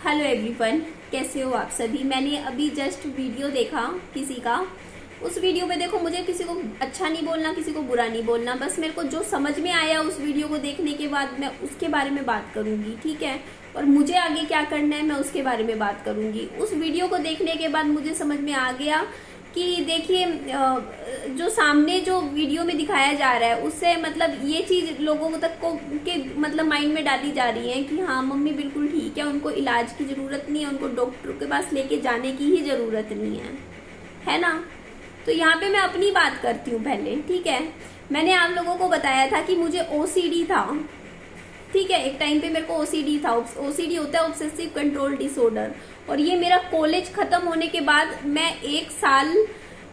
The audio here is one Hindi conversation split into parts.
हेलो एवरीवन, कैसे हो आप सभी। मैंने अभी जस्ट वीडियो देखा किसी का। उस वीडियो में देखो, मुझे किसी को अच्छा नहीं बोलना, किसी को बुरा नहीं बोलना, बस मेरे को जो समझ में आया उस वीडियो को देखने के बाद मैं उसके बारे में बात करूंगी, ठीक है। और मुझे आगे क्या करना है मैं उसके बारे में बात करूंगी। उस वीडियो को देखने के बाद मुझे समझ में आ गया कि देखिए, जो सामने जो वीडियो में दिखाया जा रहा है उससे मतलब ये चीज लोगों तक को के मतलब माइंड में डाली जा रही है कि हाँ मम्मी बिल्कुल ठीक है, उनको इलाज की जरूरत नहीं है, उनको डॉक्टर के पास लेके जाने की ही जरूरत नहीं है ना। तो यहाँ पे मैं अपनी बात करती हूँ पहले, ठीक है। मैंने आप लोगों को बताया था कि मुझे ओसीडी था, ठीक है। एक टाइम पे मेरे को ओसीडी था। ओसीडी होता है ऑब्सेसिव कंट्रोल डिसऑर्डर। और ये मेरा कॉलेज खत्म होने के बाद मैं 1 साल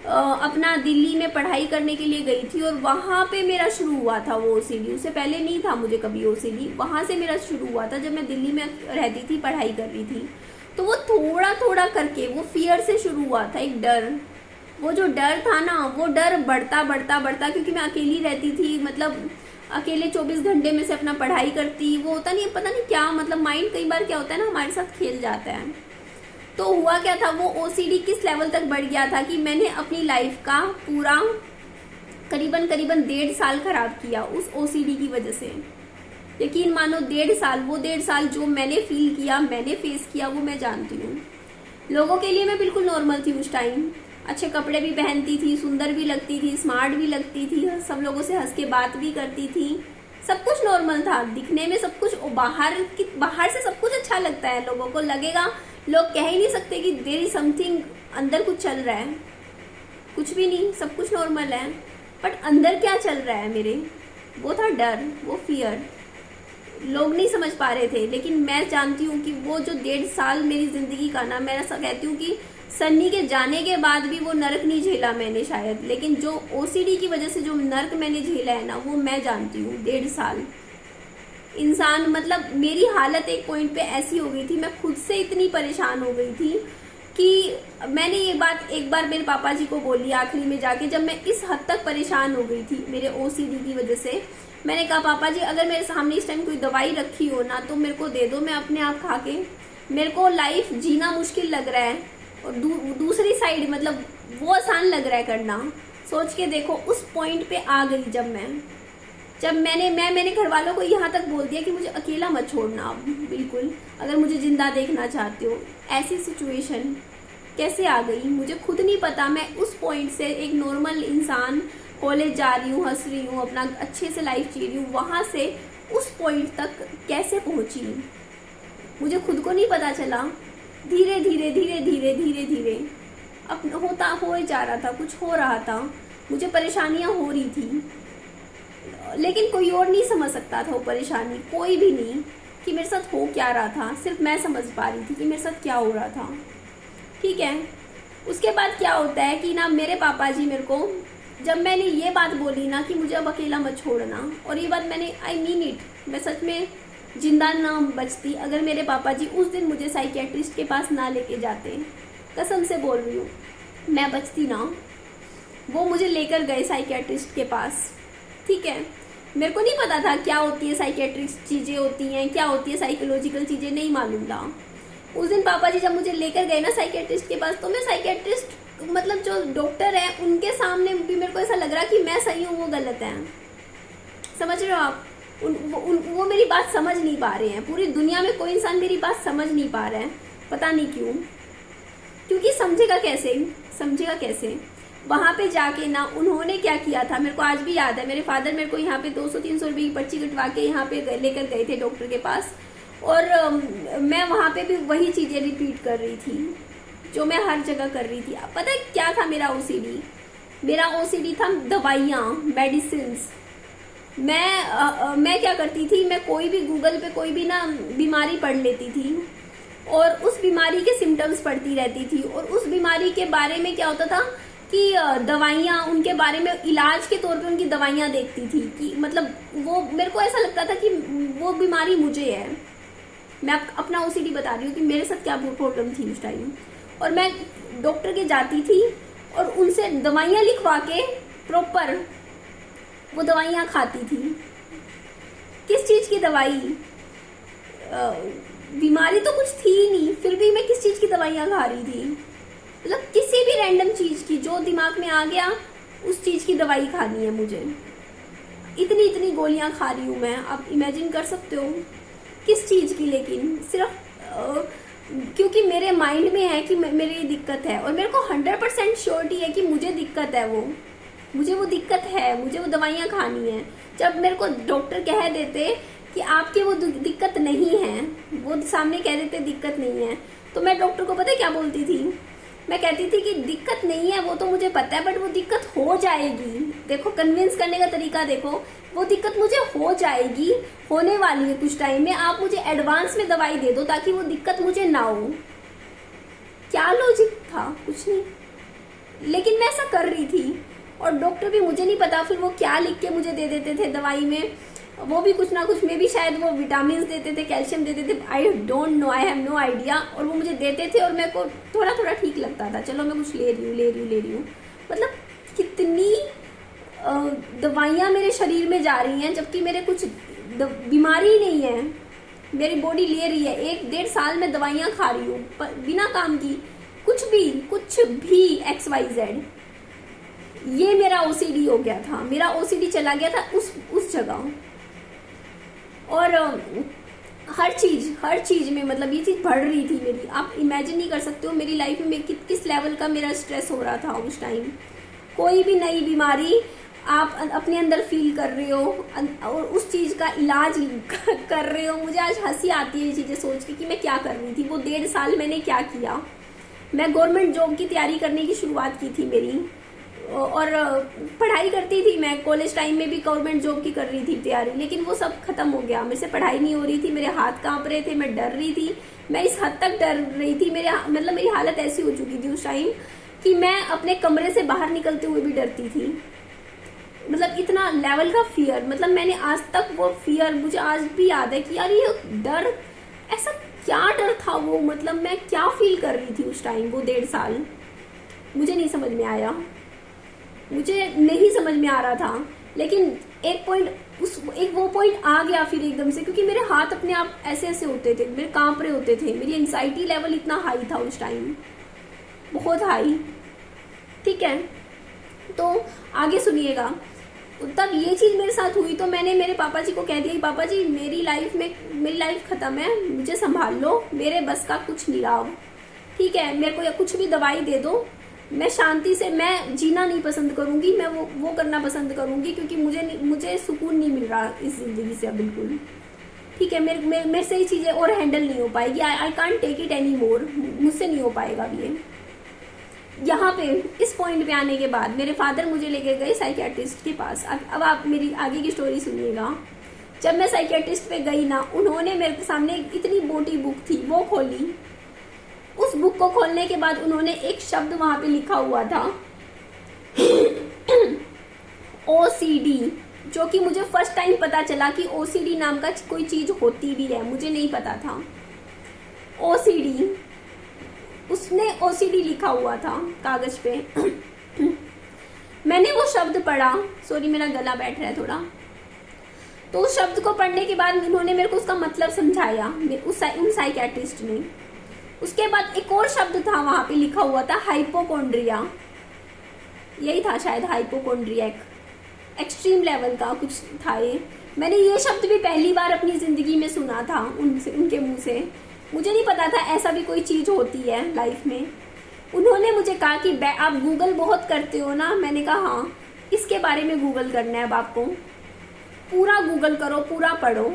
अपना दिल्ली में पढ़ाई करने के लिए गई थी और वहां पे मेरा शुरू हुआ था वो ओसीडी। उससे पहले नहीं था मुझे कभी ओसीडी, वहां से मेरा शुरू हुआ था जब मैं दिल्ली में रहती थी, पढ़ाई कर रही थी। तो वो थोड़ा थोड़ा करके वो फियर से शुरू हुआ था, एक डर। वो जो डर था ना, वो डर बढ़ता बढ़ता बढ़ता, क्योंकि मैं अकेली रहती थी, मतलब अकेले 24 घंटे में से अपना पढ़ाई करती। वो होता नहीं, पता नहीं क्या, मतलब माइंड कई बार क्या होता है ना, हमारे साथ खेल जाता है। तो हुआ क्या था, वो ओसीडी किस लेवल तक बढ़ गया था कि मैंने अपनी लाइफ का पूरा करीबन 1.5 साल खराब किया उस ओसीडी की वजह से। यकीन मानो 1.5 साल, वो 1.5 साल जो मैंने फील किया, मैंने फेस किया, वो मैं जानती हूँ। लोगों के लिए मैं बिल्कुल नॉर्मल थी उस टाइम। अच्छे कपड़े भी पहनती थी, सुंदर भी लगती थी, स्मार्ट भी लगती थी, सब लोगों से हंस के बात भी करती थी, सब कुछ नॉर्मल था दिखने में, सब कुछ बाहर से सब कुछ अच्छा लगता है। लोगों को लगेगा, लोग कह ही नहीं सकते कि देयर इज समथिंग, अंदर कुछ चल रहा है। कुछ भी नहीं, सब कुछ नॉर्मल है, बट अंदर क्या चल रहा है मेरे, वो था डर, वो फियर। लोग नहीं समझ पा रहे थे, लेकिन मैं जानती हूँ कि वो जो 1.5 साल मेरी जिंदगी का ना, मैं ऐसा कहती हूँ कि सन्नी के जाने के बाद भी वो नरक नहीं झेला मैंने शायद, लेकिन जो ओसीडी की वजह से जो नरक मैंने झेला है ना, वो मैं जानती हूँ। 1.5 साल इंसान, मतलब मेरी हालत एक पॉइंट पे ऐसी हो गई थी, मैं खुद से इतनी परेशान हो गई थी कि मैंने ये बात एक बार मेरे पापा जी को बोली आखिरी में जाके, जब मैं इस हद तक परेशान हो गई थी मेरे ओसीडी की वजह से। मैंने कहा पापा जी, अगर मेरे सामने इस टाइम कोई दवाई रखी हो ना तो मेरे को दे दो, मैं अपने आप खा के, मेरे को लाइफ जीना मुश्किल लग रहा है और दूसरी साइड मतलब वो आसान लग रहा है करना। सोच के देखो, उस पॉइंट पे आ गई जब मैंने घर वालों को यहाँ तक बोल दिया कि मुझे अकेला मत छोड़ना आप, बिल्कुल, अगर मुझे जिंदा देखना चाहते हो। ऐसी सिचुएशन कैसे आ गई मुझे खुद नहीं पता। मैं उस पॉइंट से एक नॉर्मल इंसान, कॉलेज जा रही हूँ, हंस रही हूँ, अपना अच्छे से लाइफ जी रही हूँ, वहां से उस पॉइंट तक कैसे पहुंची मुझे खुद को नहीं पता चला। धीरे धीरे धीरे धीरे धीरे धीरे अब हो जा रहा था, कुछ हो रहा था, मुझे परेशानियां हो रही थी, लेकिन कोई और नहीं समझ सकता था वो परेशानी, कोई भी नहीं, कि मेरे साथ हो क्या रहा था। सिर्फ मैं समझ पा रही थी कि मेरे साथ क्या हो रहा था, ठीक है। उसके बाद क्या होता है कि ना, मेरे पापा जी मेरे को, जब मैंने ये बात बोली ना कि मुझे अब अकेला मत छोड़ना, और ये बात मैंने, आई मीन इट, मैं सच में जिंदा ना बचती अगर मेरे पापा जी उस दिन मुझे साइकियाट्रिस्ट के पास ना लेके जाते। कसम से बोल रही हूँ, मैं बचती ना। वो मुझे लेकर गए साइकियाट्रिस्ट के पास, ठीक है। मेरे को नहीं पता था क्या होती है साइकियाट्रिक चीजें, होती हैं क्या होती है साइकोलॉजिकल चीजें, नहीं मालूम था। उस दिन पापा जी जब मुझे लेकर गए ना साइकियाट्रिस्ट के पास, तो मैं साइकियाट्रिस्ट, मतलब जो डॉक्टर है उनके सामने भी मेरे को ऐसा लग रहा कि मैं सही हूँ वो गलत है। समझ रहे हो आप? वो मेरी बात समझ नहीं पा रहे हैं। पूरी दुनिया में कोई इंसान मेरी बात समझ नहीं पा रहा है, पता नहीं क्यों, क्योंकि समझेगा कैसे। वहां पे जाके ना उन्होंने क्या किया था, मेरे को आज भी याद है। मेरे फादर मेरे को यहाँ पे 200-300 रुपए की पर्ची कटवा के यहाँ पे लेकर गए थे डॉक्टर के पास, और मैं वहां पे भी वही चीजें रिपीट कर रही थी जो मैं हर जगह कर रही थी। पता है क्या था मेरा ओसीडी था दवाइयाँ, मेडिसिन। मैं क्या करती थी, मैं कोई भी गूगल पे कोई भी ना बीमारी पढ़ लेती थी और उस बीमारी के सिम्टम्स पढ़ती रहती थी, और उस बीमारी के बारे में क्या होता था कि दवाइयाँ, उनके बारे में इलाज के तौर पे उनकी दवाइयाँ देखती थी कि मतलब वो, मेरे को ऐसा लगता था कि वो बीमारी मुझे है। मैं अपना ओसीडी बता रही हूँ कि मेरे साथ क्या प्रॉब्लम थी उस टाइम। और मैं डॉक्टर के जाती थी और उनसे दवाइयाँ लिखवा के प्रॉपर वो दवाइयाँ खाती थी। किस चीज़ की दवाई? बीमारी तो कुछ थी ही नहीं, फिर भी मैं किस चीज की दवाइयां खा रही थी। मतलब किसी भी रैंडम चीज की, जो दिमाग में आ गया उस चीज की दवाई खानी है मुझे। इतनी इतनी गोलियां खा रही हूँ मैं, आप इमेजिन कर सकते हो किस चीज की। लेकिन सिर्फ क्योंकि मेरे माइंड में है कि मेरी ये दिक्कत है, और मेरे को 100% श्योरिटी है कि मुझे दिक्कत है, मुझे वो दिक्कत है, मुझे वो दवाइयाँ खानी है। जब मेरे को डॉक्टर कह देते कि आपकी वो दिक्कत नहीं है, वो सामने कह देते दिक्कत नहीं है, तो मैं डॉक्टर को पता है क्या बोलती थी? मैं कहती थी कि दिक्कत नहीं है वो तो मुझे पता है, बट वो दिक्कत हो जाएगी। देखो कन्विंस करने का तरीका देखो, वो दिक्कत मुझे हो जाएगी, होने वाली है कुछ टाइम में, आप मुझे एडवांस में दवाई दे दो ताकि वो दिक्कत मुझे ना हो। क्या लॉजिक था? कुछ नहीं, लेकिन मैं ऐसा कर रही थी। और डॉक्टर भी मुझे नहीं पता फिर वो क्या लिख के मुझे दे देते थे दवाई में, वो भी कुछ ना कुछ, में भी शायद वो विटामिन देते थे, कैल्शियम देते थे, I don't know, I have no idea. और वो मुझे देते थे और मेरे को थोड़ा थोड़ा ठीक लगता था, चलो मैं कुछ ले रही हूँ। मतलब कितनी दवाइयाँ मेरे शरीर में जा रही हैं, जबकि मेरे कुछ बीमारी नहीं है, मेरी बॉडी ले रही है। 1-1.5 साल में दवाइयाँ खा रही हूँ बिना काम की, कुछ भी XYZ। ये मेरा OCD हो गया था, मेरा OCD चला गया था उस जगह। और हर चीज में मतलब ये चीज बढ़ रही थी मेरी। आप इमेजिन नहीं कर सकते हो मेरी लाइफ में किस लेवल का मेरा स्ट्रेस हो रहा था उस टाइम। कोई भी नई बीमारी आप अपने अंदर फील कर रहे हो और उस चीज का इलाज कर रहे हो। मुझे आज हंसी आती है ये चीजें सोच के कि मैं क्या कर रही थी। वो 1.5 साल मैंने क्या किया। मैं गवर्नमेंट जॉब की तैयारी करने की शुरुआत की थी मेरी, और पढ़ाई करती थी। मैं कॉलेज टाइम में भी गवर्नमेंट जॉब की कर रही थी तैयारी, लेकिन वो सब खत्म हो गया। मेरे से पढ़ाई नहीं हो रही थी, मेरे हाथ कांप रहे थे, मैं डर रही थी। मैं इस हद तक डर रही थी, मेरी हालत ऐसी हो चुकी थी उस टाइम कि मैं अपने कमरे से बाहर निकलते हुए भी डरती थी। मतलब इतना लेवल का फियर, मतलब मैंने आज तक वो फियर, मुझे आज भी याद है कि यार ये डर, ऐसा क्या डर था वो, मतलब मैं क्या फील कर रही थी उस टाइम। वो 1.5 साल मुझे नहीं समझ में आया, मुझे नहीं समझ में आ रहा था। लेकिन एक वो पॉइंट आ गया फिर एकदम से, क्योंकि मेरे हाथ अपने आप ऐसे ऐसे होते थे, मेरे कांप रहे होते थे। मेरी एंजाइटी लेवल इतना हाई था उस टाइम, बहुत हाई। ठीक है, तो आगे सुनिएगा। तब ये चीज मेरे साथ हुई तो मैंने मेरे पापा जी को कह दिया, पापा जी मेरी लाइफ खत्म है, मुझे संभाल लो, मेरे बस का कुछ नहीं रहा। ठीक है, मेरे को या कुछ भी दवाई दे दो, मैं शांति से, मैं जीना नहीं पसंद करूंगी, मैं वो करना पसंद करूंगी, क्योंकि मुझे सुकून नहीं मिल रहा इस जिंदगी से अब बिल्कुल। ठीक है, मेरे से ये चीजें और हैंडल नहीं हो पाएगी। I can't take it any more, मुझसे नहीं हो पाएगा अब ये। यहाँ पे इस पॉइंट पे आने के बाद मेरे फादर मुझे लेके गए साइकियाट्रिस्ट के पास। अब आप मेरी आगे की स्टोरी सुनिएगा। जब मैं साइकियाट्रिस्ट पे गई ना, उन्होंने मेरे सामने इतनी मोटी बुक थी, वो खोली। उस बुक को खोलने के बाद उन्होंने एक शब्द वहां पे लिखा हुआ था OCD, जो कि मुझे फर्स्ट टाइम पता चला कि OCD नाम का कोई चीज होती भी है, मुझे नहीं पता था। OCD, उसने OCD लिखा हुआ था कागज पे। मैंने वो शब्द पढ़ा, सॉरी मेरा गला बैठ रहा है थोड़ा। तो उस शब्द को पढ़ने के बाद उन्होंने मेरे को उसका मतलब समझाया, उन साइकियाट्रिस्ट ने। उसके बाद एक और शब्द था वहां पे लिखा हुआ था, हाइपोकॉन्ड्रिया, यही था शायद, हाइपोकॉन्ड्रियक, एक्सट्रीम लेवल का कुछ था ये। मैंने ये शब्द भी पहली बार अपनी जिंदगी में सुना था उनके मुंह से। मुझे नहीं पता था ऐसा भी कोई चीज होती है लाइफ में। उन्होंने मुझे कहा कि आप गूगल बहुत करते हो ना। मैंने कहा हाँ, इसके बारे में गूगल करना है अब आपको, पूरा गूगल करो, पूरा पढ़ो।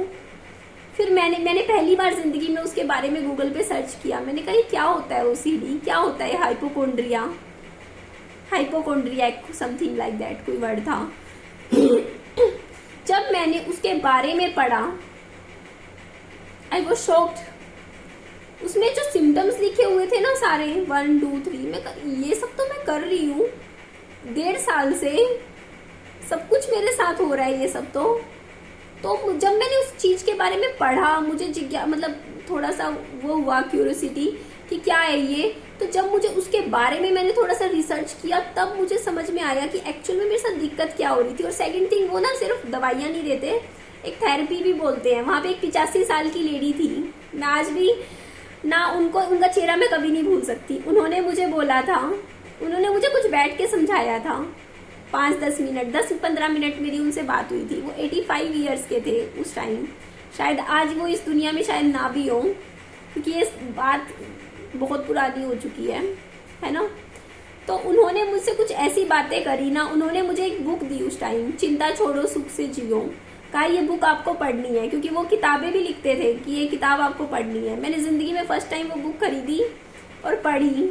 फिर मैंने पहली बार जिंदगी में उसके बारे में गूगल पे सर्च किया। मैंने कहा ये क्या होता है OCD, क्या होता है hypochondria, hypochondriac, something like that कोई वर्ड था। जब मैंने उसके बारे में पढ़ा, आई वाज शॉक्ड। उसमें जो सिम्टम्स लिखे हुए थे ना सारे, 1 2 3, मैं ये सब तो मैं कर रही हूँ 1.5 साल से, सब कुछ मेरे साथ हो रहा है ये सब। तो जब मैंने उस चीज के बारे में पढ़ा, मुझे मतलब थोड़ा सा वो हुआ क्यूरियोसिटी कि क्या है ये। तो जब मुझे उसके बारे में मैंने थोड़ा सा रिसर्च किया, तब मुझे समझ में आया कि एक्चुअल में मेरे साथ दिक्कत क्या हो रही थी। और सेकंड थिंग, वो ना सिर्फ दवाइयाँ नहीं देते, एक थेरेपी भी बोलते हैं। वहाँ पे एक 85 साल की लेडी थी, मैं आज भी ना उनको, उनका चेहरा मैं कभी नहीं भूल सकती। उन्होंने मुझे बोला था, उन्होंने मुझे कुछ बैठ के समझाया था, 5-10 मिनट, 10-15 मिनट मेरी उनसे बात हुई थी। वो 85 ईयर्स के थे उस टाइम। शायद आज वो इस दुनिया में शायद ना भी हो, क्योंकि ये बात बहुत पुरानी हो चुकी है ना। तो उन्होंने मुझसे कुछ ऐसी बातें करी ना, उन्होंने मुझे एक बुक दी उस टाइम, चिंता छोड़ो सुख से जियो। कहा ये बुक आपको पढ़नी है, क्योंकि वो किताबें भी लिखते थे कि ये किताब आपको पढ़नी है। मैंने ज़िंदगी में फर्स्ट टाइम वो बुक खरीदी और पढ़ी।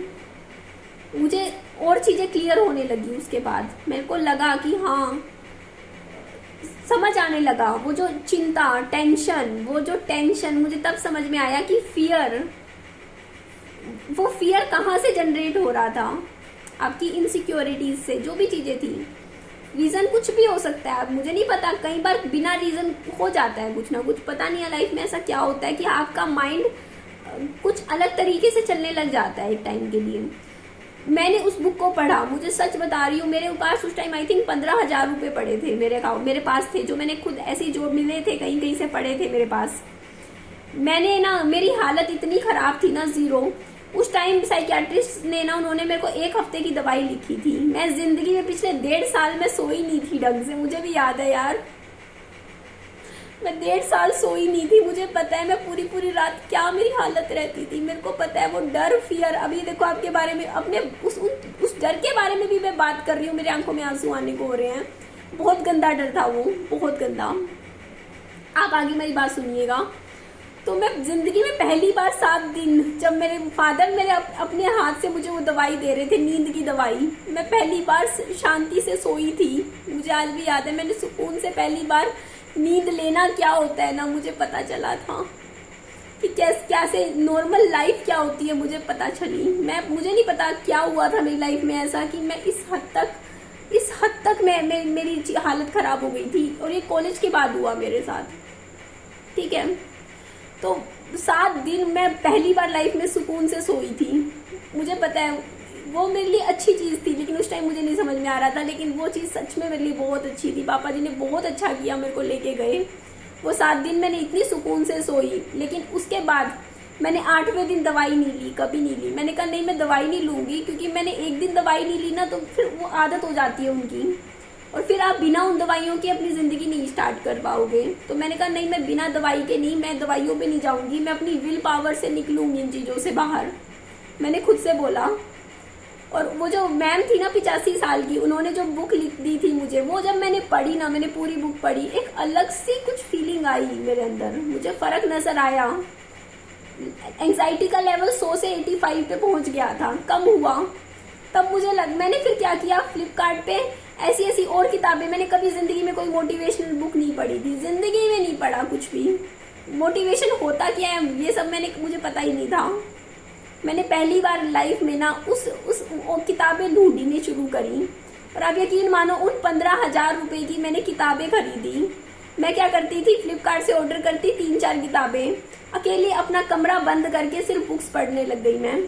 मुझे और चीज़ें क्लियर होने लगी उसके बाद। मेरे को लगा कि हाँ, समझ आने लगा वो जो चिंता, टेंशन मुझे तब समझ में आया कि वो फियर कहाँ से जनरेट हो रहा था, आपकी इनसिक्योरिटीज से। जो भी चीजें थी, रीजन कुछ भी हो सकता है, अब मुझे नहीं पता, कई बार बिना रीजन हो जाता है कुछ ना कुछ। पता नहीं है लाइफ में ऐसा क्या होता है कि आपका माइंड कुछ अलग तरीके से चलने लग जाता है एक टाइम के लिए। मैंने उस बुक को पढ़ा, मुझे सच बता रही हूँ, मेरे पास उस टाइम आई थिंक 15,000 रुपये पड़े थे मेरे पास थे, जो मैंने खुद ऐसे ही जो मिले थे, कहीं कहीं से पड़े थे मेरे पास। मैंने ना, मेरी हालत इतनी खराब थी ना, जीरो। उस टाइम साइकियाट्रिस्ट ने ना, उन्होंने मेरे को 1 हफ्ते की दवाई लिखी थी। मैं जिंदगी में पिछले 1.5 साल में सोई नहीं थी ढंग से, मुझे भी याद है यार, मैं 1.5 साल सोई नहीं थी। मुझे पता है मैं पूरी रात क्या मेरी हालत रहती थी, मेरे को पता है वो डर, फियर। अभी देखो आपके बारे में, अपने उस डर के बारे में भी मैं बात कर रही हूँ, मेरे आंखों में आंसू आने को हो रहे हैं। बहुत गंदा डर था वो, बहुत गंदा। आप आगे मेरी बात सुनिएगा। तो मैं जिंदगी में पहली बार 7 दिन, जब मेरे फादर मेरे अपने हाथ से मुझे वो दवाई दे रहे थे, नींद की दवाई, मैं पहली बार शांति से सोई थी। मुझे आज भी याद है, मैंने सुकून से पहली बार नींद लेना क्या होता है ना, मुझे पता चला था कि कैसे नॉर्मल लाइफ क्या होती है, मुझे पता चली। मुझे नहीं पता क्या हुआ था मेरी लाइफ में ऐसा कि मैं इस हद तक मेरी हालत खराब हो गई थी। और ये कॉलेज के बाद हुआ मेरे साथ, ठीक है। तो 7 दिन मैं पहली बार लाइफ में सुकून से सोई थी। मुझे पता है वो मेरे लिए अच्छी चीज़ थी, लेकिन उस टाइम मुझे नहीं समझ में आ रहा था, लेकिन वो चीज़ सच में मेरे लिए बहुत अच्छी थी। पापा जी ने बहुत अच्छा किया, मेरे को लेके गए। वो 7 दिन मैंने इतनी सुकून से सोई। लेकिन उसके बाद मैंने 8वें दिन दवाई नहीं ली, कभी नहीं ली। मैंने कहा नहीं, मैं दवाई नहीं लूँगी, क्योंकि मैंने एक दिन दवाई नहीं ली ना, तो फिर वो आदत हो जाती है उनकी, और फिर आप बिना उन दवाइयों की अपनी ज़िंदगी नहीं स्टार्ट कर पाओगे। तो मैंने कहा नहीं, मैं बिना दवाई के नहीं, मैं दवाइयों पे नहीं जाऊँगी, मैं अपनी विल पावर से निकलूँगी इन चीज़ों से बाहर। मैंने खुद से बोला। और वो जो मैम थी ना 85 साल की, उन्होंने जो बुक लिख दी थी मुझे, वो जब मैंने पढ़ी ना, मैंने पूरी बुक पढ़ी, एक अलग सी कुछ फीलिंग आई मेरे अंदर, मुझे फ़र्क नज़र आया। एंग्जाइटी का लेवल 100 से 85 पे पहुँच गया था, कम हुआ। तब मैंने फिर क्या किया, फ्लिपकार्ट पे ऐसी और किताबें, मैंने कभी ज़िंदगी में कोई मोटिवेशनल बुक नहीं पढ़ी थी, ज़िंदगी में नहीं पढ़ा कुछ भी। मोटिवेशन होता क्या है ये सब मुझे पता ही नहीं था। मैंने पहली बार लाइफ में ना उस किताबें ढूंढनी शुरू करी। और आप यकीन मानो, उन 15,000 रुपये की मैंने किताबें खरीदी। मैं क्या करती थी, फ्लिपकार्ट से ऑर्डर करती 3-4 किताबें, अकेले अपना कमरा बंद करके सिर्फ बुक्स पढ़ने लग गई मैं।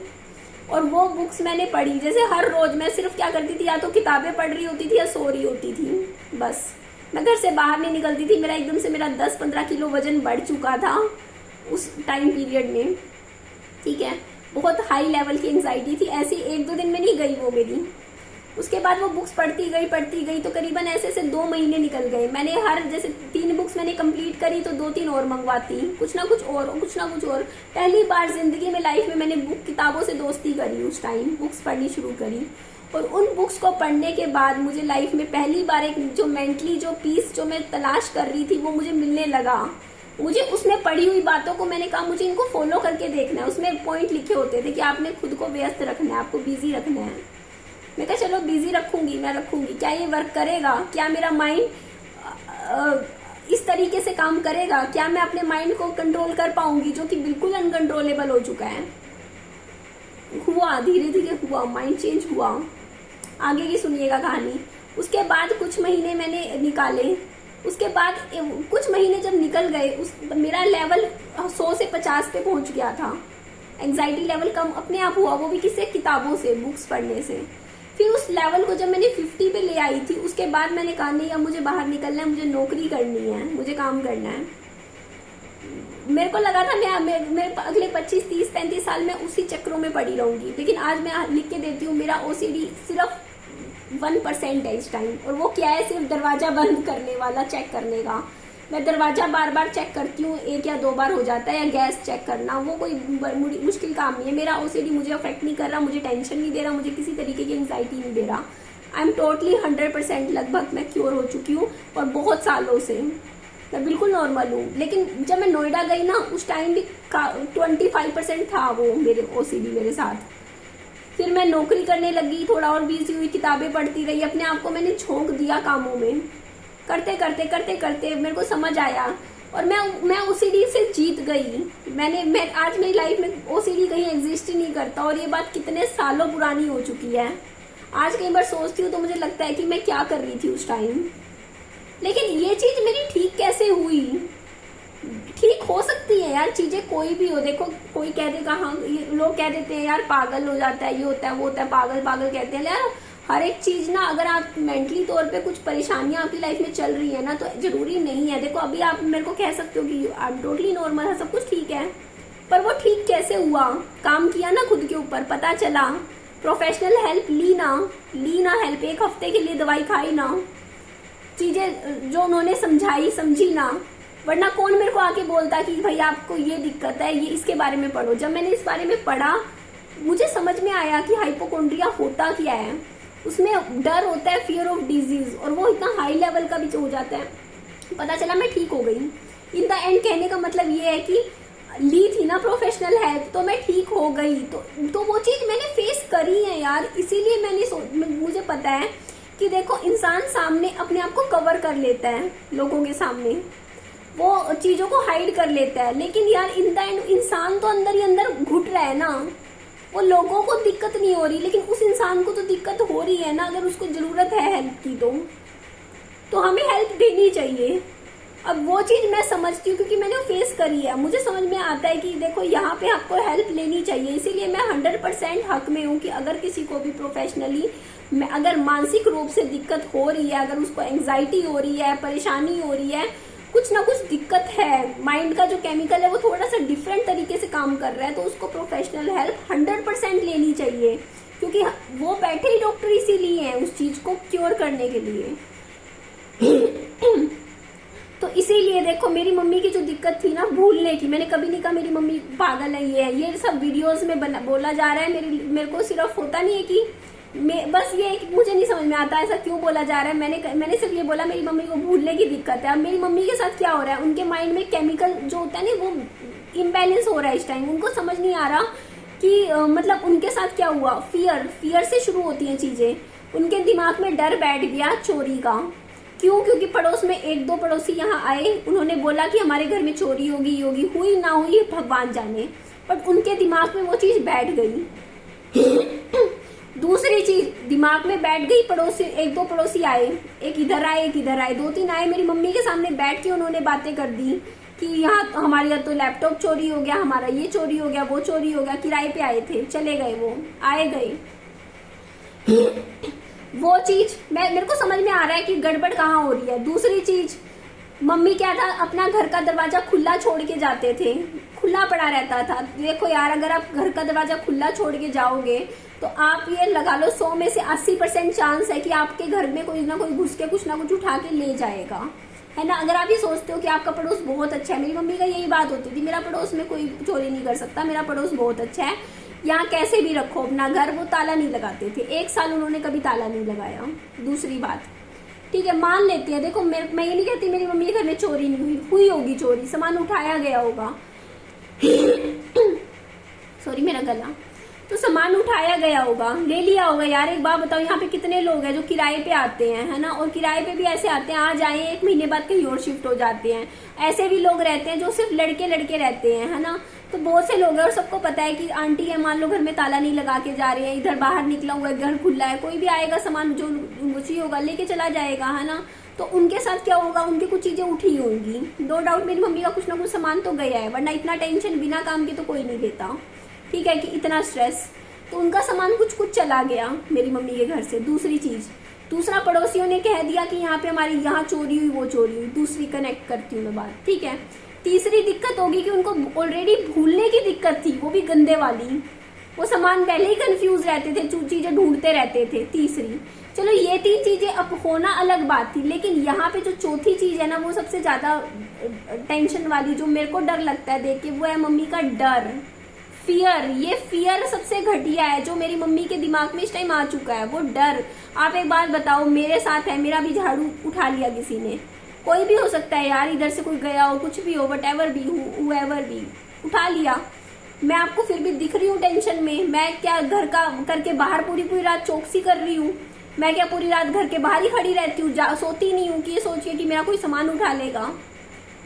और वो बुक्स मैंने पढ़ी, जैसे हर रोज मैं सिर्फ क्या करती थी, या तो किताबें पढ़ रही होती थी या सो रही होती थी, बस। मैं घर से बाहर नहीं निकलती थी। मेरा एकदम से 10-15 किलो वजन बढ़ चुका था उस टाइम पीरियड में, ठीक है। बहुत हाई लेवल की एंग्जाइटी थी, ऐसी 1-2 दिन में नहीं गई वो मेरी। उसके बाद वो बुक्स पढ़ती गई तो करीबन ऐसे 2 महीने निकल गए। मैंने जैसे 3 बुक्स मैंने कंप्लीट करी तो 2-3 और मंगवाती, कुछ ना कुछ और। पहली बार जिंदगी में, लाइफ में मैंने किताबों से दोस्ती करी, उस टाइम बुक्स पढ़नी शुरू करी। और उन बुक्स को पढ़ने के बाद मुझे लाइफ में पहली बार एक जो मेंटली जो पीस जो मैं तलाश कर रही थी वो मुझे मिलने लगा। मुझे उसमें पढ़ी हुई बातों को, मैंने कहा मुझे इनको फॉलो करके देखना है। उसमें पॉइंट लिखे होते थे कि आपने खुद को व्यस्त रखना है, आपको बिजी रखना है। मैं कहा चलो बिजी रखूंगी, मैं रखूंगी। क्या ये वर्क करेगा? क्या मेरा माइंड इस तरीके से काम करेगा? क्या मैं अपने माइंड को कंट्रोल कर पाऊंगी, जो कि बिल्कुल अनकंट्रोलेबल हो चुका है? हुआ, धीरे धीरे हुआ, माइंड चेंज हुआ। आगे की सुनिएगा कहानी। उसके बाद कुछ महीने मैंने निकाले। उसके बाद कुछ महीने जब निकल गए, मेरा लेवल 100 से 50 पे पहुंच गया था। एंग्जाइटी लेवल कम अपने आप हुआ, वो भी किससे? किताबों से, बुक्स पढ़ने से। फिर उस लेवल को जब मैंने 50 पे ले आई थी, उसके बाद मैंने कहा नहीं, अब मुझे बाहर निकलना है, मुझे नौकरी करनी है, मुझे काम करना है। मेरे को लगा था मैं अगले 25, 30, 35 साल में उसी चक्रों में पड़ी रहूंगी, लेकिन आज मैं लिख के देती हूँ मेरा OCD सिर्फ 1% है इस टाइम। और वो क्या है, सिर्फ दरवाजा बंद करने वाला, चेक करने का। मैं दरवाजा बार बार चेक करती हूँ, 1 या 2 बार हो जाता है, या गैस चेक करना, वो कोई मुश्किल काम नहीं है। मेरा OCD मुझे अफेक्ट नहीं कर रहा, मुझे टेंशन नहीं दे रहा, मुझे किसी तरीके की एंग्जाइटी नहीं दे रहा। आई एम टोटली 100% लगभग मैं क्योर हो चुकी हूँ, और बहुत सालों से मैं बिल्कुल नॉर्मल हूँ। लेकिन जब मैं नोएडा गई ना, उस टाइम भी 25% था वो मेरे OCD मेरे साथ। फिर मैं नौकरी करने लगी, थोड़ा और बिजी हुई, किताबें पढ़ती रही, अपने आप को मैंने झोंक दिया कामों में। करते करते मेरे को समझ आया, और मैं OCD से जीत गई। मैं आज मेरी लाइफ में OCD कहीं एग्जिस्ट ही नहीं करता, और ये बात कितने सालों पुरानी हो चुकी है। आज कई बार सोचती हूँ तो मुझे लगता है कि मैं क्या कर रही थी उस टाइम। लेकिन ये चीज मेरी ठीक कैसे हुई? ठीक हो सकती है यार चीजें, कोई भी हो। देखो कोई कह देगा, हाँ लोग कह देते हैं यार पागल हो जाता है, ये होता है वो होता है, पागल पागल कहते हैं यार। हर एक चीज ना, अगर आप मेंटली तौर पे कुछ परेशानियां आपकी लाइफ में चल रही है ना, तो जरूरी नहीं है। देखो अभी आप मेरे को कह सकते हो कि आप टोटली नॉर्मल है, सब कुछ ठीक है, पर वो ठीक कैसे हुआ? काम किया ना खुद के ऊपर, पता चला, प्रोफेशनल हेल्प ली ना हेल्प, 1 हफ्ते के लिए दवाई खाई ना, चीजें जो उन्होंने समझी ना। वरना कौन मेरे को आके बोलता कि भाई आपको ये दिक्कत है, ये इसके बारे में पढ़ो। जब मैंने इस बारे में पढ़ा, मुझे समझ में आया कि हाइपोकोंड्रिया होता क्या है। उसमें डर होता है, फियर ऑफ डिजीज, और वो इतना हाई लेवल का भी हो जाता है। पता चला मैं ठीक हो गई। इन द एंड कहने का मतलब ये है कि ली थी ना प्रोफेशनल हेल्प, तो मैं ठीक हो गई। तो वो चीज मैंने फेस करी है यार, इसीलिए मुझे पता है कि देखो इंसान सामने अपने आप को कवर कर लेता है, लोगों के सामने वो चीजों को हाइड कर लेता है, लेकिन यार इन द एंड इंसान तो अंदर ही अंदर घुट रहा है ना। वो लोगों को दिक्कत नहीं हो रही, लेकिन उस इंसान को तो दिक्कत हो रही है ना। अगर उसको जरूरत है हेल्प की तो हमें हेल्प देनी चाहिए। अब वो चीज मैं समझती हूँ क्योंकि मैंने फेस करी है, मुझे समझ में आता है कि देखो यहाँ पे आपको हेल्प लेनी चाहिए। इसीलिए मैं 100% हक में हूँ कि अगर किसी को भी प्रोफेशनली अगर मानसिक रूप से दिक्कत हो रही है, अगर उसको एंग्जाइटी हो रही है, परेशानी हो रही है, कुछ ना कुछ दिक्कत है, माइंड का जो केमिकल है वो थोड़ा सा डिफरेंट तरीके से काम कर रहा है, तो उसको प्रोफेशनल हेल्प 100% लेनी चाहिए। क्योंकि वो बैठे ही डॉक्टर इसीलिए हैं, उस चीज को क्योर करने के लिए। तो इसीलिए देखो मेरी मम्मी की जो दिक्कत थी ना भूलने की, मैंने कभी नहीं कहा मेरी मम्मी पागल है, ये सब वीडियोस में बोला जा रहा है। मेरे को सिर्फ होता नहीं है कि बस ये मुझे नहीं समझ में आता ऐसा क्यों बोला जा रहा है। मैंने सिर्फ ये बोला मेरी मम्मी को भूलने की दिक्कत है। अब मेरी मम्मी के साथ क्या हो रहा है, उनके माइंड में केमिकल जो होता है ना वो इम्बैलेंस हो रहा है इस टाइम। उनको समझ नहीं आ रहा कि मतलब उनके साथ क्या हुआ। फियर से शुरू होती हैं चीजें। उनके दिमाग में डर बैठ गया चोरी का। क्यों? क्योंकि पड़ोस में 1-2 पड़ोसी यहाँ आए, उन्होंने बोला कि हमारे घर में चोरी होगी, हुई ना हुई भगवान जाने, बट उनके दिमाग में वो चीज बैठ गई। दूसरी चीज दिमाग में बैठ गई, पड़ोसी 1-2 पड़ोसी आए, एक इधर आए 2-3 आए, मेरी मम्मी के सामने बैठ के उन्होंने बातें कर दी कि यहाँ हमारे यहाँ तो लैपटॉप चोरी हो गया, हमारा ये चोरी हो गया, वो चोरी हो गया। किराए पे आए थे, चले गए, वो आए गए। वो चीज मेरे को समझ में आ रहा है कि गड़बड़ कहाँ हो रही है। दूसरी चीज, मम्मी क्या था, अपना घर का दरवाजा खुला छोड़ के जाते थे, खुला पड़ा रहता था। देखो यार अगर आप घर का दरवाजा खुला छोड़ के जाओगे तो आप ये लगा लो 100 में से 80% चांस है कि आपके घर में कोई ना कोई घुस के कुछ ना कुछ उठा के ले जाएगा, है ना। अगर आप ये सोचते हो कि आपका पड़ोस बहुत अच्छा है, मेरी मम्मी का यही बात होती थी, मेरा पड़ोस में कोई चोरी नहीं कर सकता, मेरा पड़ोस बहुत अच्छा है, यहाँ कैसे भी रखो अपना घर। वो ताला नहीं लगाते थे, 1 साल उन्होंने कभी ताला नहीं लगाया। दूसरी बात, ठीक है मान लेते हैं, देखो मैं ये नहीं कहती मेरी मम्मी के घर में चोरी नहीं हुई होगी, चोरी सामान उठाया गया होगा। सॉरी मेरा गला, तो सामान उठाया गया होगा, ले लिया होगा। यार एक बात बताओ, यहाँ पे कितने लोग हैं जो किराए पे आते हैं, है ना, और किराए पे भी ऐसे आते हैं, आ जाए 1 महीने बाद कहीं और शिफ्ट हो जाते हैं। ऐसे भी लोग रहते हैं जो सिर्फ लड़के रहते हैं, है ना। तो बहुत से लोग हैं और सबको पता है कि आंटी है, मान लो घर में ताला नहीं लगा के जा रहे हैं, इधर बाहर निकला हुआ है, घर खुला है, कोई भी आएगा सामान जो चाहिए होगा लेके चला जाएगा, है ना। तो उनके साथ क्या होगा, उनकी कुछ चीजें उठी होंगी। नो डाउट मेरी मम्मी का कुछ ना कुछ सामान तो गया है, वरना इतना टेंशन बिना काम के तो कोई नहीं लेता, ठीक है, कि इतना स्ट्रेस। तो उनका सामान कुछ चला गया मेरी मम्मी के घर से। दूसरी चीज, दूसरा पड़ोसियों ने कह दिया कि यहाँ पे हमारी यहाँ चोरी हुई, वो चोरी हुई। दूसरी कनेक्ट करती हूँ मैं बात, ठीक है। तीसरी दिक्कत होगी कि उनको ऑलरेडी भूलने की दिक्कत थी, वो भी गंदे वाली। वो सामान पहले ही कंफ्यूज रहते थे, चीजें ढूंढते रहते थे। तीसरी, चलो ये 3 चीजें अब होना अलग बात थी, लेकिन यहाँ पे जो चौथी चीज है ना, वो सबसे ज्यादा टेंशन वाली, जो मेरे को डर लगता है देख के, वो है मम्मी का डर, फियर। ये फियर सबसे घटिया है जो मेरी मम्मी के दिमाग में इस टाइम आ चुका है, वो डर। आप एक बात बताओ, मेरे साथ है, मेरा भी झाड़ू उठा लिया किसी ने, कोई भी हो सकता है यार, इधर से कोई गया हो, कुछ भी हो, whatever भी, whoever भी, उठा लिया। मैं आपको फिर भी दिख रही हूँ टेंशन में। मैं क्या घर का करके बाहर पूरी रात चौकसी कर रही हूँ? मैं क्या पूरी रात घर के बाहर ही खड़ी रहती हूँ, सोती नहीं हूँ कि ये सोच के कि मेरा कोई सामान उठा लेगा?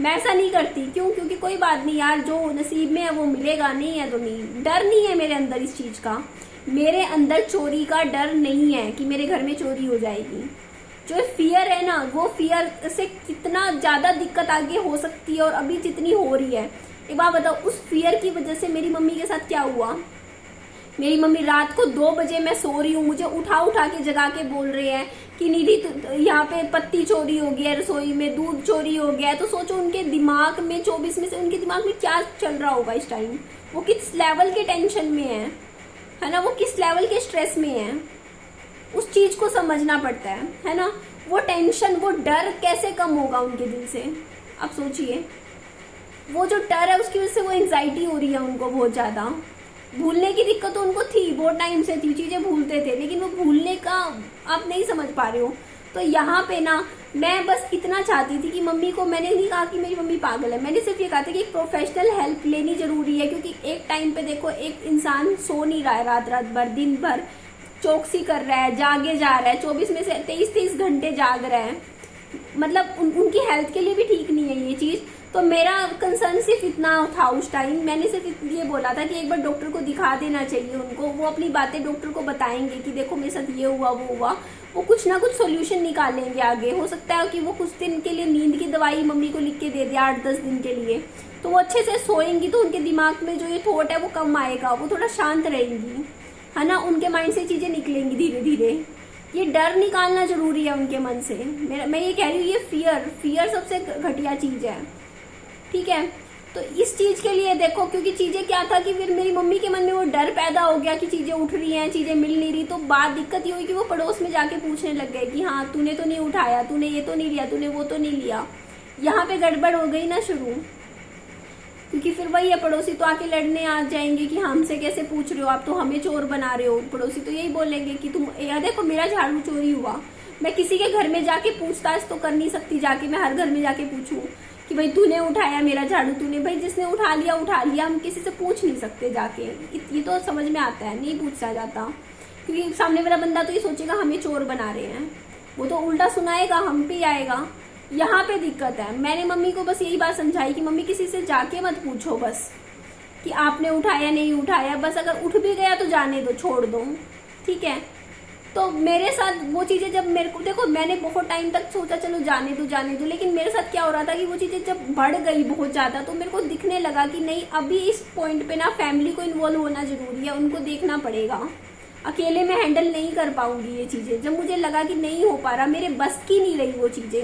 मैं ऐसा नहीं करती। क्यों? क्योंकि कोई बात नहीं यार, जो नसीब में है वो मिलेगा, नहीं है तो नहीं। डर नहीं है मेरे अंदर इस चीज का, मेरे अंदर चोरी का डर नहीं है कि मेरे घर में चोरी हो जाएगी। जो फियर है ना, वो फियर से कितना ज्यादा दिक्कत आगे हो सकती है और अभी जितनी हो रही है। एक बात बताओ, उस फियर की वजह से मेरी मम्मी के साथ क्या हुआ? मेरी मम्मी रात को 2 बजे मैं सो रही हूँ, मुझे उठा के जगा के बोल रहे हैं कि निधि यहाँ पे पत्ती चोरी हो गया है, रसोई में दूध चोरी हो गया है। तो सोचो उनके दिमाग में 24 में से उनके दिमाग में क्या चल रहा होगा इस टाइम, वो किस लेवल के टेंशन में है ना, वो किस लेवल के स्ट्रेस में है, उस चीज को समझना पड़ता है ना। वो टेंशन, वो डर कैसे कम होगा उनके दिल से, आप सोचिए। वो जो डर है उसकी वजह से वो एंग्जाइटी हो रही है उनको बहुत ज्यादा। भूलने की दिक्कत तो उनको थी, बहुत टाइम से थी, चीजें भूलते थे, लेकिन वो भूलने का आप नहीं समझ पा रहे हो। तो यहाँ पे ना मैं बस इतना चाहती थी कि मम्मी को, मैंने नहीं कहा कि मेरी मम्मी पागल है, मैंने सिर्फ ये कहा था कि एक प्रोफेशनल हेल्प लेनी जरूरी है। क्योंकि एक टाइम पे देखो, एक इंसान सो नहीं रहा है रात भर, दिन भर चौकसी कर रहा है, जागे जा रहा है, 24 में से 23 घंटे जाग रहा है, मतलब उनकी हेल्थ के लिए भी ठीक नहीं है ये चीज। तो मेरा कंसर्न सिर्फ इतना था उस टाइम, मैंने सिर्फ ये बोला था कि एक बार डॉक्टर को दिखा देना चाहिए उनको, वो अपनी बातें डॉक्टर को बताएंगे कि देखो मेरे साथ ये हुआ, वो हुआ, वो कुछ ना कुछ सोल्यूशन निकालेंगे आगे। हो सकता है कि वो कुछ दिन के लिए नींद की दवाई मम्मी को लिख के दे दे 8-10 दिन के लिए, तो वो अच्छे से सोएंगी तो उनके दिमाग में जो ये थॉट है वो कम आएगा, वो थोड़ा शांत रहेंगी, है ना, उनके माइंड से चीजें निकलेंगी धीरे धीरे। ये डर निकालना जरूरी है उनके मन से। मैं ये कह रही हूँ, ये फियर सबसे घटिया चीज है, ठीक है। तो इस चीज के लिए देखो, क्योंकि चीजें क्या था कि फिर मेरी मम्मी के मन में वो डर पैदा हो गया कि चीजें उठ रही हैं, चीजें मिल नहीं रही। तो बात दिक्कत ये हुई कि वो पड़ोस में जाके पूछने लग गए कि हाँ तूने तो नहीं उठाया, तूने ये तो नहीं लिया, तूने वो तो नहीं लिया। यहाँ पे गड़बड़ हो गई ना शुरू, क्योंकि फिर वही है, पड़ोसी तो आके लड़ने आ जाएंगे कि हमसे कैसे पूछ रहे हो, आप तो हमें चोर बना रहे हो। पड़ोसी तो यही बोलेंगे कि तुम यार देखो मेरा झाड़ू चोरी हुआ। मैं किसी के घर में जाके पूछताछ तो कर नहीं सकती, जाके मैं हर घर में जाके पूछूं कि भाई तूने उठाया मेरा झाड़ू, तूने, भाई जिसने उठा लिया उठा लिया, हम किसी से पूछ नहीं सकते जाके। ये तो समझ में आता है, नहीं पूछा जाता, क्योंकि सामने वाला बंदा तो ये सोचेगा हमें चोर बना रहे हैं, वो तो उल्टा सुनाएगा, हम पे आएगा। यहाँ पे दिक्कत है। मैंने मम्मी को बस यही बात समझाई कि मम्मी किसी से जाके मत पूछो बस कि आपने उठाया नहीं उठाया, बस अगर उठ भी गया तो जाने दो, छोड़ दो, ठीक है। तो मेरे साथ वो चीजें जब मेरे को, देखो मैंने बहुत टाइम तक सोचा चलो जाने दो, लेकिन मेरे साथ क्या हो रहा था कि वो चीजें जब बढ़ गई बहुत ज्यादा, तो मेरे को दिखने लगा कि नहीं, अभी इस पॉइंट पे ना फैमिली को इन्वॉल्व होना जरूरी है, उनको देखना पड़ेगा। अकेले मैं हैंडल नहीं कर पाऊंगी ये चीजें। जब मुझे लगा कि नहीं हो पा रहा, मेरे बस की नहीं रही वो चीजें,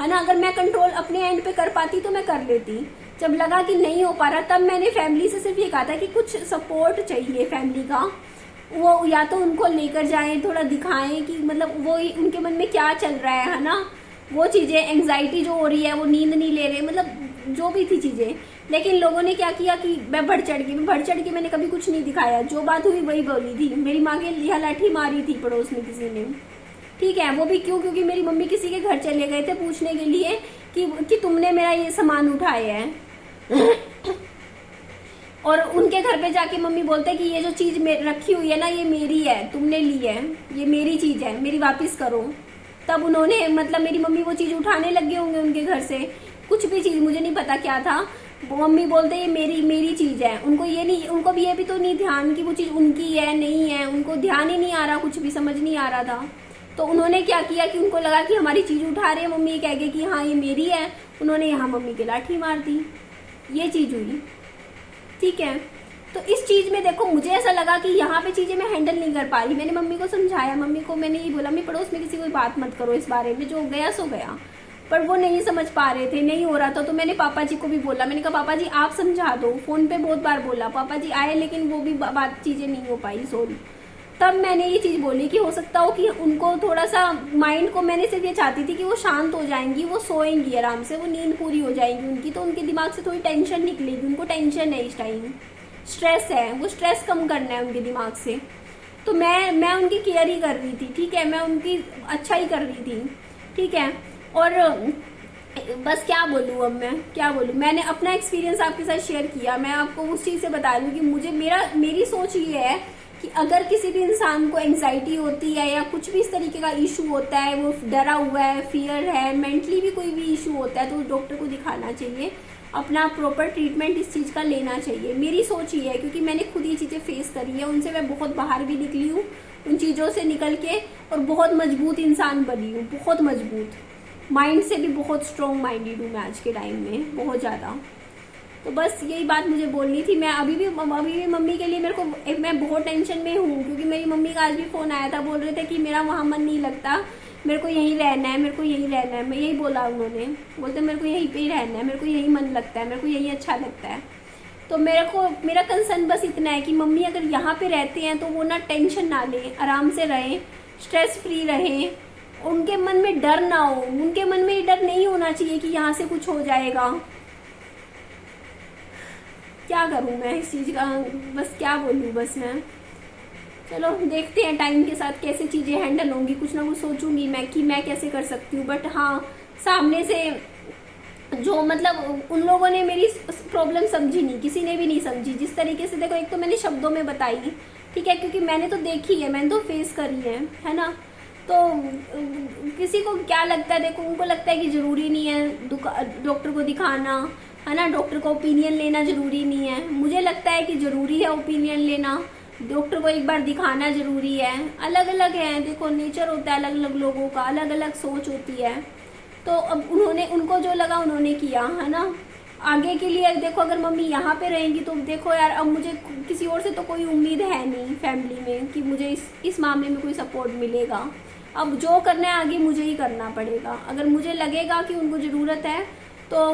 है ना, अगर मैं कंट्रोल अपने एंड पे कर पाती तो मैं कर लेती। जब लगा कि नहीं हो पा रहा, तब मैंने फैमिली से सिर्फ ये कहा था कि कुछ सपोर्ट चाहिए फैमिली का, वो या तो उनको लेकर जाएं, थोड़ा दिखाएं कि मतलब वो उनके मन में क्या चल रहा है ना, वो चीजें, एंग्जाइटी जो हो रही है, वो नींद नहीं ले रहे, मतलब जो भी थी चीजें। लेकिन लोगों ने क्या किया कि मैं बढ़ चढ़ के मैंने कभी कुछ नहीं दिखाया, जो बात हुई वही बोली थी। मेरी माँ के यहाँ लाठी मारी थी पड़ोस में किसी ने, ठीक है, वो भी क्यों? क्योंकि मेरी मम्मी किसी के घर चले गए थे पूछने के लिए कि तुमने मेरा ये सामान उठाया है और उनके घर पे जाके मम्मी बोलते कि ये जो चीज रखी हुई है ना, ये मेरी है, तुमने ली है, ये मेरी चीज है, मेरी वापस करो। तब उन्होंने, मतलब मेरी मम्मी वो चीज उठाने लगे होंगे उनके घर से, कुछ भी चीज, मुझे नहीं पता क्या था। वो मम्मी बोलते ये मेरी चीज है, उनको ये नहीं, उनको भी ये भी तो नहीं ध्यान कि वो चीज उनकी है नहीं है, उनको ध्यान ही नहीं आ रहा, कुछ भी समझ नहीं आ रहा था। तो उन्होंने क्या किया कि उनको लगा कि हमारी चीज उठा रहे हैं, मम्मी कह गए कि हाँ ये मेरी है, उन्होंने यहाँ मम्मी की लाठी मार दी, ये चीज हुई, ठीक है। तो इस चीज में देखो, मुझे ऐसा लगा कि यहाँ पे चीजें मैं हैंडल नहीं कर पा रही। मैंने मम्मी को समझाया, मम्मी को मैंने ये बोला, मैं पड़ोस में किसी को बात मत करो इस बारे में, जो गया सो गया। पर वो नहीं समझ पा रहे थे, नहीं हो रहा था। तो मैंने पापा जी को भी बोला, मैंने कहा पापा जी आप समझा दो, फोन पे बहुत बार बोला, पापा जी आए लेकिन वो भी बात चीजें नहीं हो पाई सॉल्व। तब मैंने ये चीज बोली कि हो सकता हो कि उनको थोड़ा सा माइंड को, मैंने सिर्फ ये चाहती थी कि वो शांत हो जाएंगी, वो सोएंगी आराम से, वो नींद पूरी हो जाएगी उनकी, तो उनके दिमाग से थोड़ी टेंशन निकलेगी। उनको टेंशन है इस टाइम, स्ट्रेस है, वो स्ट्रेस कम करना है उनके दिमाग से। तो मैं उनकी केयर ही कर रही थी, ठीक है, मैं उनकी अच्छा ही कर रही थी, ठीक है। और बस क्या बोलूँ, अब मैं क्या बोलूँ, मैंने अपना एक्सपीरियंस आपके साथ शेयर किया। मैं आपको उस चीज़ से बता रही हूँ कि मेरी सोच ये है कि अगर किसी भी इंसान को एंग्जाइटी होती है या कुछ भी इस तरीके का इशू होता है, वो डरा हुआ है, फियर है, मेंटली भी कोई भी इशू होता है, तो उस डॉक्टर को दिखाना चाहिए, अपना प्रॉपर ट्रीटमेंट इस चीज़ का लेना चाहिए। मेरी सोच ये है, क्योंकि मैंने खुद ये चीज़ें फेस करी है, उनसे मैं बहुत बाहर भी निकली हूँ, उन चीज़ों से निकल के, और बहुत मजबूत इंसान बनी हूँ, बहुत मजबूत, माइंड से भी बहुत स्ट्रॉन्ग माइंडेड हूँ मैं आज के टाइम में, बहुत ज़्यादा। तो बस यही बात मुझे बोलनी थी। मैं अभी भी मम्मी के लिए मैं बहुत टेंशन में हूँ, क्योंकि मेरी मम्मी का आज भी फ़ोन आया था, बोल रहे थे कि मेरा वहाँ मन नहीं लगता, मेरे को यहीं रहना है, मेरे को यहीं रहना है। मैं यही बोला, उन्होंने बोलते मेरे को यहीं पे ही रहना है, मेरे को यहीं मन लगता है, मेरे को यहीं अच्छा लगता है। तो मेरा कंसर्न बस इतना है कि मम्मी अगर यहाँ पे रहते हैं तो वो ना टेंशन ना लें, आराम से रहें, स्ट्रेस फ्री रहें, उनके मन में डर ना हो। उनके मन में ये डर नहीं होना चाहिए कि यहाँ से कुछ हो जाएगा। क्या करूँ मैं इस चीज़ का, बस क्या बोलूँ, बस मैं, चलो देखते हैं टाइम के साथ कैसे चीज़ें हैंडल होंगी। कुछ ना कुछ सोचूंगी मैं कि मैं कैसे कर सकती हूँ। बट हाँ, सामने से जो मतलब उन लोगों ने मेरी प्रॉब्लम समझी नहीं, किसी ने भी नहीं समझी जिस तरीके से। देखो, एक तो मैंने शब्दों में बताई, ठीक है, क्योंकि मैंने तो देखी है, मैंने तो फेस करी है ना। तो किसी को क्या लगता है, देखो उनको लगता है कि ज़रूरी नहीं है डॉक्टर को दिखाना, है ना, डॉक्टर का ओपिनियन लेना ज़रूरी नहीं है। मुझे लगता है कि ज़रूरी है ओपिनियन लेना, डॉक्टर को एक बार दिखाना ज़रूरी है। अलग अलग है, देखो नेचर होता है अलग अलग लोगों का, अलग अलग सोच होती है। तो अब उनको जो लगा उन्होंने किया, है ना। आगे के लिए देखो, अगर मम्मी यहाँ पे रहेंगी तो देखो यार, अब मुझे किसी और से तो कोई उम्मीद है नहीं फैमिली में कि मुझे इस मामले में कोई सपोर्ट मिलेगा। अब जो करना है आगे मुझे ही करना पड़ेगा। अगर मुझे लगेगा कि उनको ज़रूरत है तो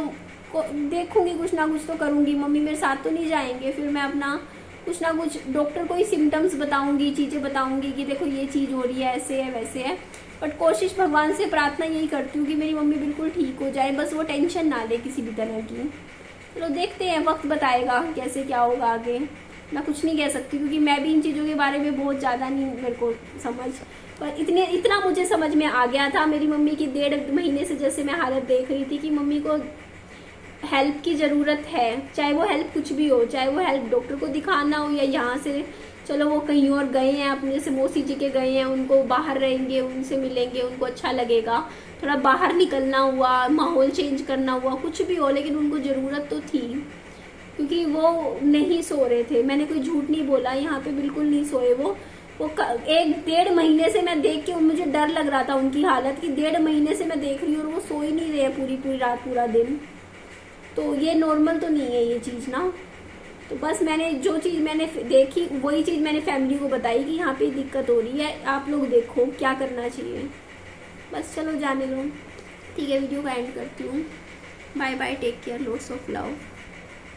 देखूंगी, कुछ ना कुछ तो करूंगी। मम्मी मेरे साथ तो नहीं जाएंगे, फिर मैं अपना कुछ ना कुछ डॉक्टर को ही सिम्टम्स बताऊंगी, चीज़ें बताऊंगी कि देखो ये चीज़ हो रही है, ऐसे है वैसे है। बट कोशिश भगवान से प्रार्थना यही करती हूँ कि मेरी मम्मी बिल्कुल ठीक हो जाए, बस वो टेंशन ना ले किसी भी तरह की। चलो देखते हैं, वक्त बताएगा कैसे क्या होगा आगे। मैं कुछ नहीं कह सकती क्योंकि मैं भी इन चीज़ों के बारे में बहुत ज़्यादा नहीं मेरे को समझ, पर इतना मुझे समझ में आ गया था। मेरी मम्मी की 1.5 महीने से जैसे मैं हालत देख रही थी कि मम्मी को हेल्प की ज़रूरत है, चाहे वो हेल्प कुछ भी हो, चाहे वो हेल्प डॉक्टर को दिखाना हो या यहाँ से चलो वो कहीं और गए हैं, अपने जैसे मौसी जी के गए हैं, उनको बाहर रहेंगे, उनसे मिलेंगे, उनको अच्छा लगेगा, थोड़ा बाहर निकलना हुआ, माहौल चेंज करना हुआ, कुछ भी हो, लेकिन उनको ज़रूरत तो थी क्योंकि वो नहीं सो रहे थे। मैंने कोई झूठ नहीं बोला, यहाँ पे बिल्कुल नहीं सोए वो 1.5 महीने से मैं देख के मुझे डर लग रहा था उनकी हालत की। 1.5 महीने से मैं देख रही हूँ और वो सो ही नहीं रहे पूरी रात, पूरा दिन। तो ये नॉर्मल तो नहीं है ये चीज़ ना। तो बस मैंने जो चीज़ मैंने देखी वही चीज़ मैंने फैमिली को बताई कि यहाँ पे दिक्कत हो रही है, आप लोग देखो क्या करना चाहिए। बस चलो जाने दो, ठीक है, वीडियो का एंड करती हूँ। Bye bye, take care, lots of love.